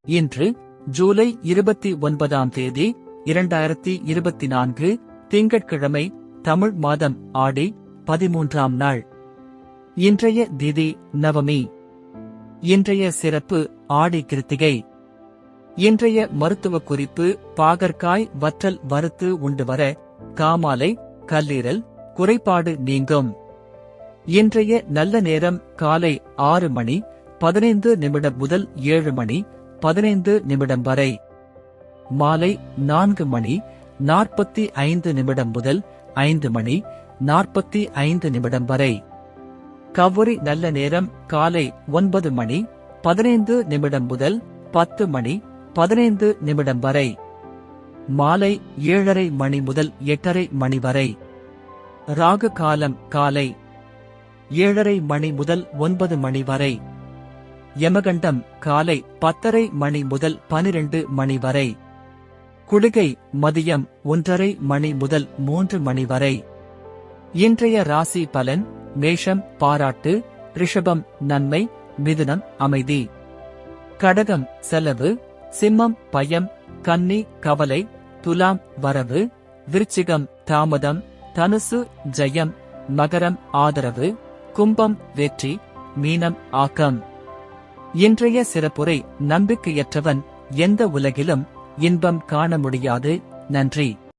இன்று ஜூலை 29ஆம் தேதி 2024 திங்கட்கிழமை, தமிழ் மாதம் ஆடி 13ஆம் நாள். இன்றைய திதி நவமி. இன்றைய சிறப்பு ஆடி கிருத்திகை. இன்றைய மருத்துவ குறிப்பு: பாகற்காய் வற்றல் வறுத்து உண்டு வர காமாலை, கல்லீரல் குறைபாடு நீங்கும். இன்றைய நல்ல நேரம் காலை 6 மணி 15 நிமிடம் முதல் 7 மணி 15 நிமிடம் வரை. மாலை 4 மணி 45 நிமிடம் முதல் 5 மணி 45 நிமிடம் வரை. கௌரி நல்ல நேரம் காலை 9 மணி 15 நிமிடம் முதல் 10 மணி 15 நிமிடம் வரை. மாலை 7:30 மணி முதல் 8:30 மணி வரை. ராகு காலம் காலை 7:30 மணி முதல் 9 மணி வரை. யமகண்டம் காலை 10:30 மணி முதல் 12 மணி வரை. குளிகை மதியம் 1:30 மணி முதல் 3 மணி வரை. இன்றைய ராசி பலன்: மேஷம் பாராட்டு, ரிஷபம் நன்மை, மிதுனம் அமைதி, கடகம் செலவு, சிம்மம் பயம், கன்னி கவலை, துலாம் வரவு, விருச்சிகம் தாமதம், தனுசு ஜெயம், மகரம் ஆதரவு, கும்பம் வெற்றி, மீனம் ஆக்கம். இன்றைய சிறப்புரை: நம்பிக்கையற்றவன் எந்த உலகிலும் இன்பம் காண முடியாது. நன்றி.